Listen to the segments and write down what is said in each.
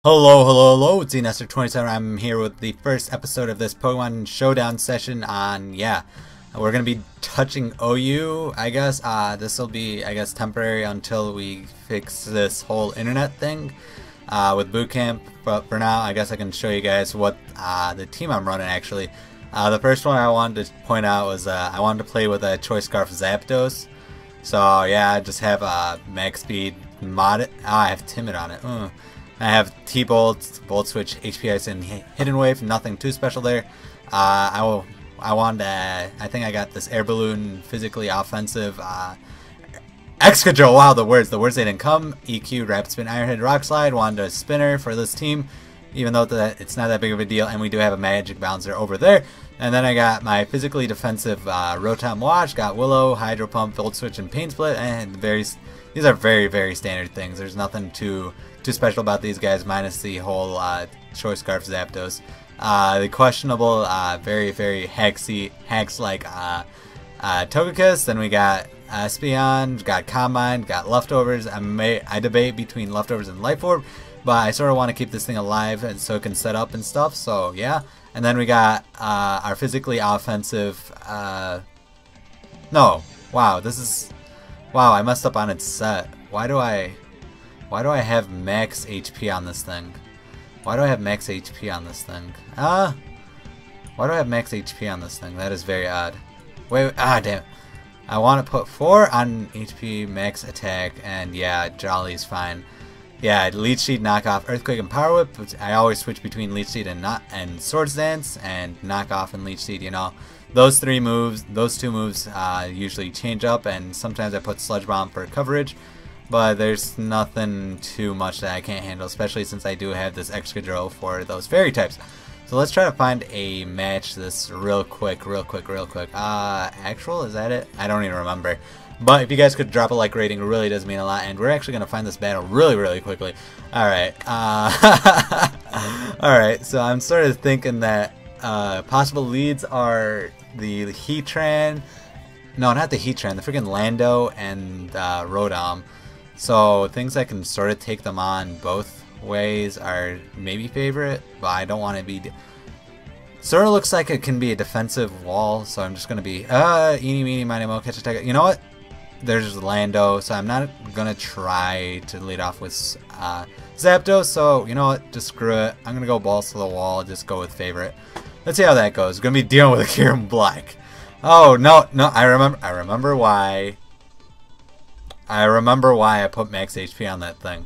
Hello, it's Enestor 27. I'm here with the first episode of this Pokemon Showdown session on, we're going to be touching OU, I guess. This will be, I guess, temporary until we fix this whole internet thing with boot camp. But for now, I guess I can show you guys what the team I'm running, actually. The first one I wanted to point out was I wanted to play with a Choice Scarf Zapdos. So, yeah, I just have max speed modded. I have Timid on it. I have T-Bolt, Volt Switch, HP Ice, and Hidden Wave. Nothing too special there. I think I got this Air Balloon, physically offensive. Excadrill, wow, the words they didn't come. EQ, Rapid Spin, Iron Head, Rock Slide. Wanted a Spinner for this team, even though it's not that big of a deal. And we do have a Magic Bouncer over there. And then I got my physically defensive Rotom Wash. Got Willow, Hydro Pump, Volt Switch, and Pain Split. And these are very, very standard things. There's nothing too special about these guys, minus the whole Choice Scarf Zapdos. The questionable, very, very hex-like Togekiss. Then we got Espeon, got Combine, got Leftovers. I debate between Leftovers and Life Orb, but I sort of want to keep this thing alive and so it can set up and stuff, so yeah. And then we got our physically offensive, no, wow, wow, I messed up on its set. Why do I have max HP on this thing? Why do I have max HP on this thing? Why do I have max HP on this thing? That is very odd. Wait, damn it. I want to put 4 on HP max attack, and yeah, Jolly's fine. Yeah, Leech Seed, Knock Off, Earthquake, and Power Whip. I always switch between Leech Seed and Swords Dance, and Knock Off and Leech Seed, you know. Those two moves usually change up, and sometimes I put Sludge Bomb for coverage. But there's nothing too much that I can't handle, especially since I do have this Excadrill for those fairy types. So let's try to find a match this real quick. Actual, is that it? I don't even remember. But if you guys could drop a like rating, it really does mean a lot. And we're actually going to find this battle really, really quickly. Alright. Alright, so I'm sort of thinking that possible leads are the Heatran. No, not the Heatran. The freaking Lando and Rotom. So things that can sort of take them on both ways are maybe favorite, but I don't want to be. Sort of looks like it can be a defensive wall, so I'm just gonna be eeny meeny miny mo catch attack. You know what? There's Lando, so I'm not gonna try to lead off with Zapdos. So you know what? Just screw it. I'm gonna go balls to the wall. Just go with favorite. Let's see how that goes. Gonna be dealing with a Kyurem Black. Oh no! I remember why. I remember why I put max HP on that thing.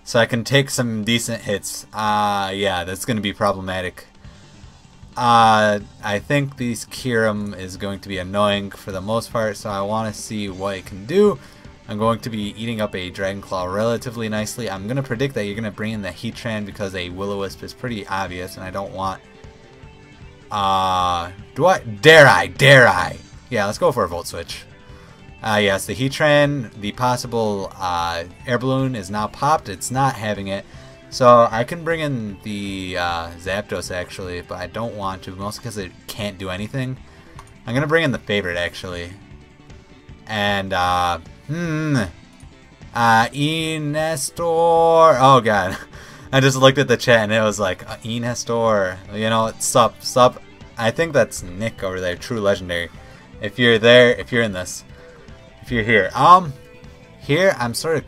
So I can take some decent hits. Yeah, that's going to be problematic. I think this Kyurem is going to be annoying for the most part, so I want to see what it can do. I'm going to be eating up a Dragon Claw relatively nicely. I'm going to predict that you're going to bring in the Heatran because a Will-O-Wisp is pretty obvious, and I don't want... Dare I? Yeah, let's go for a Volt Switch. Yes, the Heatran, the possible Air Balloon is now popped. It's not having it. So I can bring in the Zapdos, actually, but I don't want to, mostly because it can't do anything. I'm going to bring in the favorite, actually. And, Enestor. Oh, God. I just looked at the chat and it was like, Enestor. You know, sup. I think that's Nick over there, True Legendary. If you're there, if you're in this. If you're here. Here I'm sort of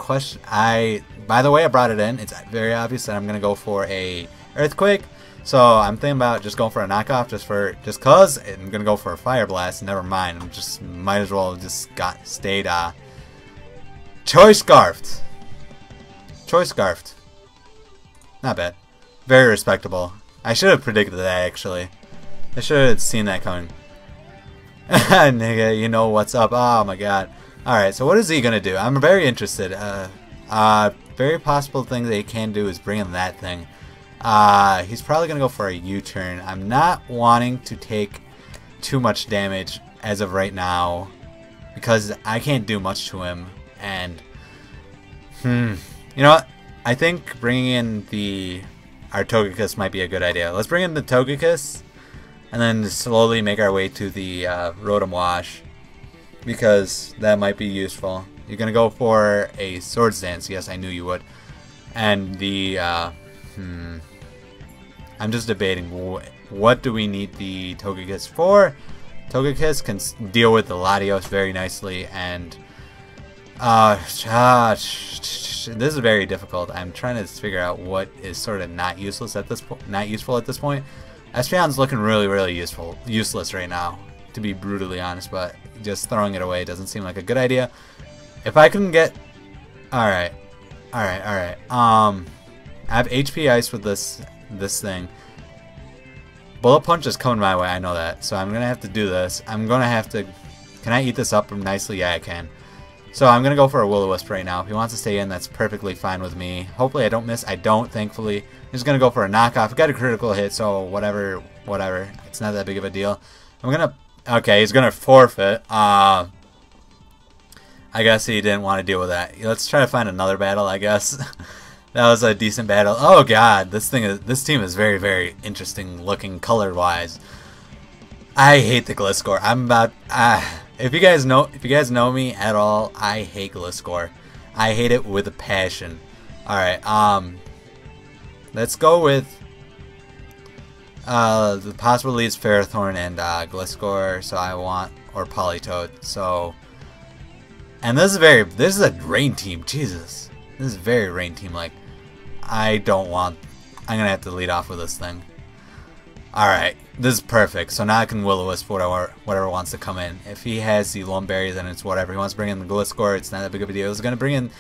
by the way I brought it in, it's very obvious that I'm gonna go for a Earthquake. So I'm thinking about just going for a knockoff just cause I'm gonna go for a Fire Blast. Never mind. I'm just might as well just stayed Choice Scarfed. Not bad. Very respectable. I should have predicted that, actually. I should have seen that coming. Nigga, you know what's up. Oh my god. Alright, so what is he gonna do? I'm very interested. Very possible thing that he can do is bring in that thing. He's probably gonna go for a U-turn. I'm not wanting to take too much damage as of right now because I can't do much to him. And you know what? I think bringing in our Togekiss might be a good idea. Let's bring in the Togekiss and then slowly make our way to the Rotom Wash, because that might be useful. You're gonna go for a Swords Dance. Yes, I knew you would. And the I'm just debating what do we need the Togekiss for. Togekiss can deal with the Latios very nicely, and this is very difficult. I'm trying to figure out what is sort of not useless at this not useful at this point. Espeon's looking really useless right now, to be brutally honest, but just throwing it away doesn't seem like a good idea. If I can get alright. I have HP Ice with this thing. Bullet Punch is coming my way, I know that. So I'm gonna have to do this. I'm gonna have to. Can I eat this up nicely? Yeah, I can. So I'm gonna go for a Will-O-Wisp right now. If he wants to stay in, that's perfectly fine with me. Hopefully I don't miss. I don't, thankfully. I'm just gonna go for a knockoff. Got a critical hit, so whatever. It's not that big of a deal. I'm gonna. Okay, he's gonna forfeit. I guess he didn't want to deal with that. Let's try to find another battle, I guess. That was a decent battle. Oh god, this team is very interesting looking color-wise. I hate the Gliscor. I'm about if you guys know me at all, I hate Gliscor. I hate it with a passion. All right, let's go with the possible leads Ferrothorn and Gliscor. So I want or Politoed. So, and this is a rain team. Jesus, this is very rain team like. I'm gonna have to lead off with this thing. Alright, this is perfect. So now I can Will-O-Wisp whatever wants to come in. If he has the Lumberry, then it's whatever. He wants to bring in the Gliscor, it's not that big of a deal. He's gonna bring in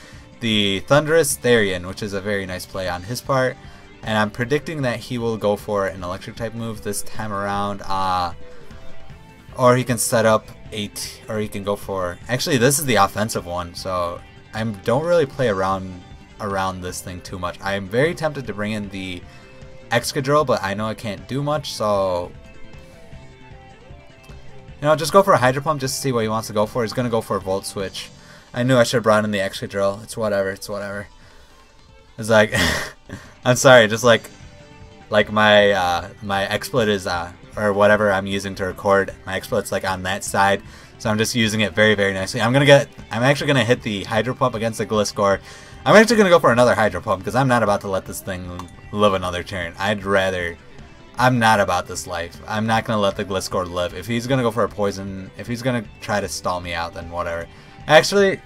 the Thundurus Therian, which is a very nice play on his part. And I'm predicting that he will go for an electric type move this time around. Or he can set up or he can go for. Actually, this is the offensive one, so I don't really play around this thing too much. I am very tempted to bring in the Excadrill, but I know I can't do much, so just go for a Hydro Pump just to see what he wants to go for. He's gonna go for a Volt Switch. I knew I should have brought in the Excadrill. It's whatever. It's like I'm sorry, just like my my XSplit is or whatever I'm using to record. My XSplit's like on that side, so I'm just using it very nicely. I'm actually gonna hit the Hydro Pump against the Gliscor. I'm actually going to go for another Hydro Pump because I'm not about to let this thing live another turn. I'm not about this life. I'm not going to let the Gliscor live. If he's going to go for a poison, if he's going to try to stall me out, then whatever. Actually,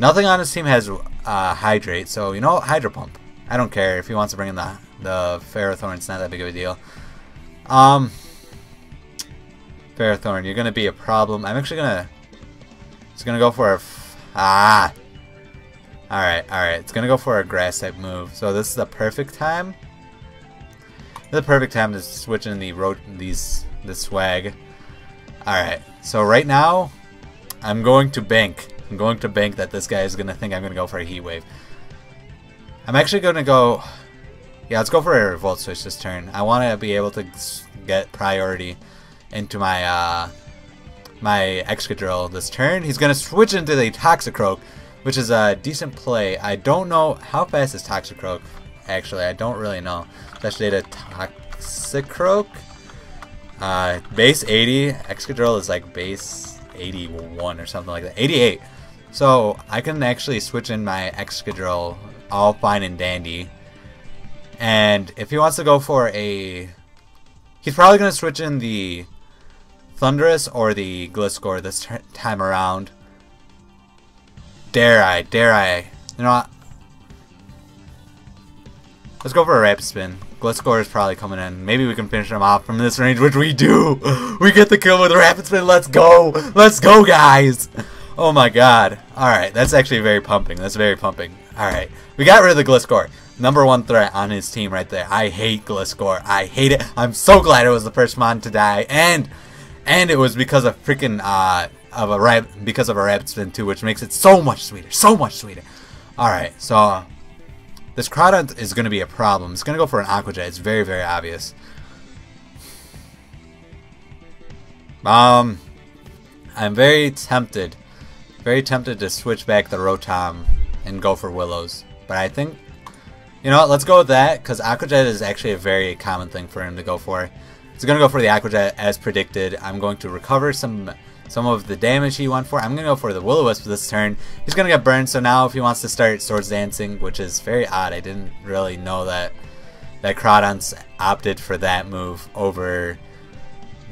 nothing on his team has Hydrate, so Hydro Pump. I don't care if he wants to bring in the Ferrothorn. It's not that big of a deal. Ferrothorn, you're going to be a problem. I'm actually going to... It's going to go for a... Alright, it's gonna go for a grass type move. So this is the perfect time. This is the perfect time to switch in this swag. Alright, so right now I'm going to bank. I'm going to bank that this guy is gonna think I'm gonna go for a Heat Wave. I'm actually gonna go. Yeah, let's go for a Volt Switch this turn. I wanna be able to get priority into my my Excadrill this turn. He's gonna switch into the Toxicroak, which is a decent play. I don't know how fast is Toxicroak. Actually, I don't really know. Special data Toxicroak. Base 80. Excadrill is like base 81 or something like that. 88. So I can actually switch in my Excadrill all fine and dandy. And if he wants to go for a... He's probably going to switch in the Thundurus or the Gliscor this time around. Dare I? You know what? Let's go for a Rapid Spin. Gliscor is probably coming in. Maybe we can finish him off from this range, which we do. We get the kill with a Rapid Spin. Let's go. Let's go, guys. Oh my god. Alright, that's actually very pumping. That's very pumping. Alright, we got rid of the Gliscor. #1 threat on his team right there. I hate Gliscor. I hate it. I'm so glad it was the first mon to die. And it was because of freaking because of a Rapid Spin too, which makes it so much sweeter. So much sweeter. Alright, so this Crawdaunt is going to be a problem. It's going to go for an Aqua Jet. It's very, very obvious. I'm very tempted to switch back the Rotom and go for Willows. But I think, you know what, let's go with that, because Aqua Jet is actually a very common thing for him to go for. He's going to go for the Aqua Jet as predicted. I'm going to recover some of the damage he went for. I'm going to go for the Will-O-Wisp this turn. He's going to get burned, so now if he wants to start Swords Dancing, which is very odd, I didn't really know that that Crawdon's opted for that move over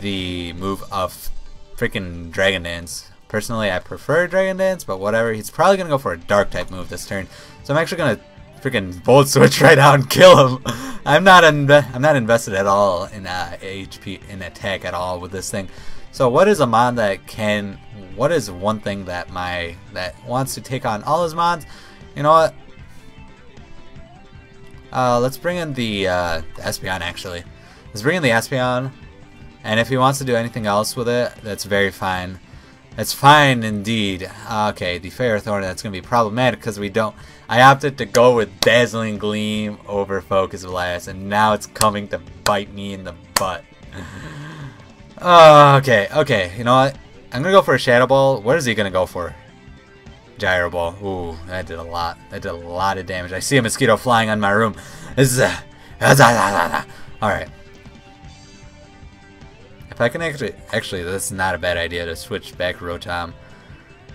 the move of freaking Dragon Dance. Personally, I prefer Dragon Dance, but whatever. He's probably gonna go for a Dark type move this turn, so I'm actually gonna freaking Volt Switch right now and kill him. I'm not invested at all in HP in attack at all with this thing. So what is a mon that can? What is one thing that that wants to take on all his mons? You know what? Let's bring in the Espeon actually. Let's bring in the Espeon, and if he wants to do anything else with it, that's very fine. That's fine indeed. Okay, the Ferrothorn, that's going to be problematic because I opted to go with Dazzling Gleam over Focus Blast, and now it's coming to bite me in the butt. Okay, you know what? I'm going to go for a Shadow Ball. What is he going to go for? Gyro Ball. Ooh, that did a lot. That did a lot of damage. I see a mosquito flying on my room. Alright. If I can actually, this is not a bad idea to switch back Rotom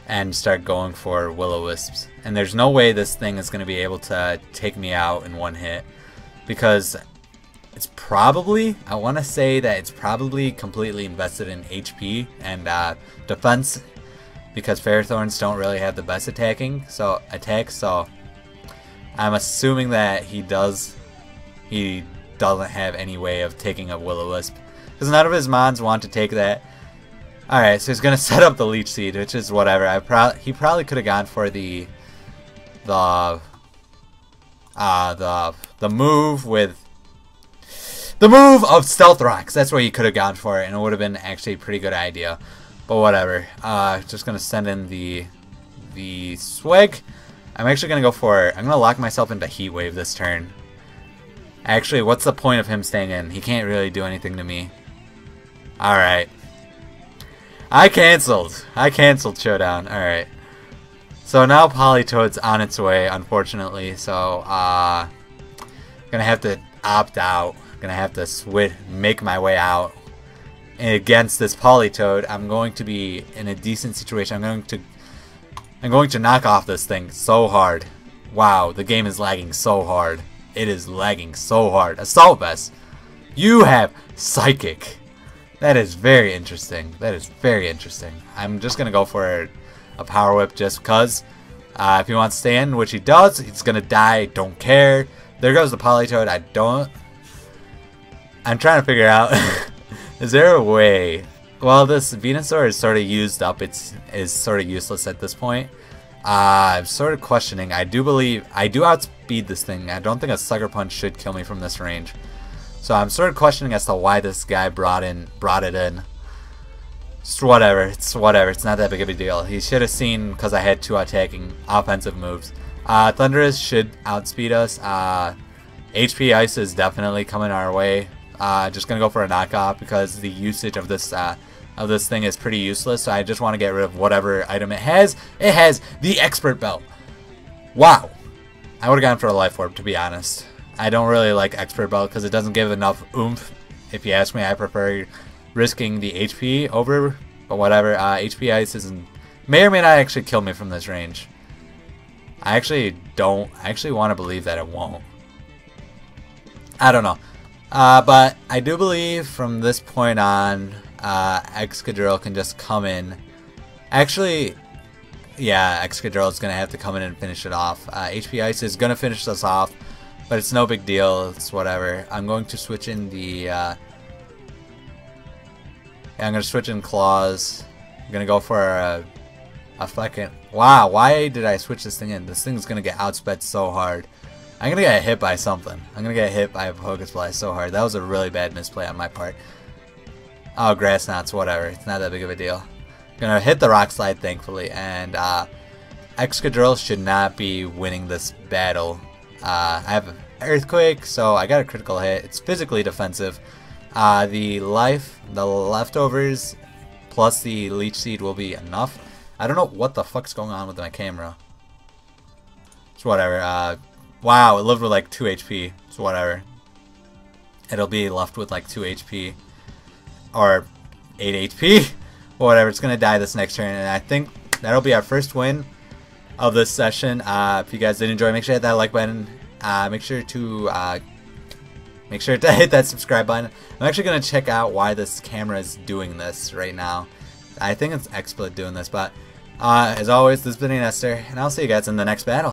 and start going for Will-O-Wisps. And there's no way this thing is going to be able to take me out in one hit, because it's probably, I want to say that it's probably completely invested in HP and defense, because Ferrothorns don't really have the best attacks, so I'm assuming that he doesn't have any way of taking a Will-O-Wisp, because none of his mons want to take that. Alright, so he's going to set up the Leech Seed, which is whatever. He probably could have gone for the move with the move of Stealth Rocks. That's where he could have gone for it, and it would have been actually a pretty good idea. But whatever. Just going to send in the Swag. I'm actually going to go for it. I'm going to lock myself into Heat Wave this turn. Actually, what's the point of him staying in? He can't really do anything to me. Alright. I canceled Showdown. Alright. So now Politoed's on its way, unfortunately. So, gonna have to opt out. Gonna have to make my way out. And against this Politoed, I'm going to be in a decent situation. I'm going to knock off this thing so hard. Wow, the game is lagging so hard. It is lagging so hard. Assault Vest, you have Psychic. That is very interesting. That is very interesting. I'm just going to go for a Power Whip just because. If he wants to stay in, which he does, he's going to die. Don't care. There goes the Politoed. I'm trying to figure out. Is there a way? Well, this Venusaur is sort of used up. Is sort of useless at this point. I'm sort of questioning. I do outspeed this thing. I don't think a Sucker Punch should kill me from this range. So I'm sort of questioning as to why this guy brought it in. It's whatever. It's whatever. It's not that big of a deal. He should have seen, because I had two attacking offensive moves. Thundurus should outspeed us. HP Ice is definitely coming our way. Just gonna go for a knockoff because the usage of this thing is pretty useless. So I just want to get rid of whatever item it has. It has the Expert Belt. Wow. I would have gone for a Life Orb, to be honest. I don't really like Expert Belt because it doesn't give enough oomph. If you ask me, I prefer risking the HP over, but whatever. HP Ice may or may not actually kill me from this range. I actually want to believe that it won't. I don't know. But I do believe from this point on, Excadrill can just come in. Actually, yeah, Excadrill is going to have to come in and finish it off. HP Ice is going to finish us off, but it's no big deal. It's whatever. I'm going to switch in the... I'm going to switch in Claws. I'm going to go for a fucking... Wow, why did I switch this thing in? This thing's going to get outsped so hard. I'm going to get hit by something. I'm going to get hit by a Focus Blast so hard. That was a really bad misplay on my part. Oh, Grass Knots, whatever. It's not that big of a deal. I'm going to hit the Rock Slide, thankfully. And Excadrill should not be winning this battle. I have an Earthquake, so I got a critical hit. It's physically defensive. The leftovers plus the Leech Seed will be enough. I don't know what the fuck's going on with my camera. It's whatever. Wow, it lived with like 2 HP. It's whatever. It'll be left with like 2 HP. Or 8 HP. Whatever, it's gonna die this next turn. And I think that'll be our first win of this session. If you guys did enjoy, make sure to hit that like button. Make sure to make sure to hit that subscribe button. I'm actually going to check out why this camera is doing this right now. I think it's XSplit doing this, but as always, this has been Enestor, and I'll see you guys in the next battle.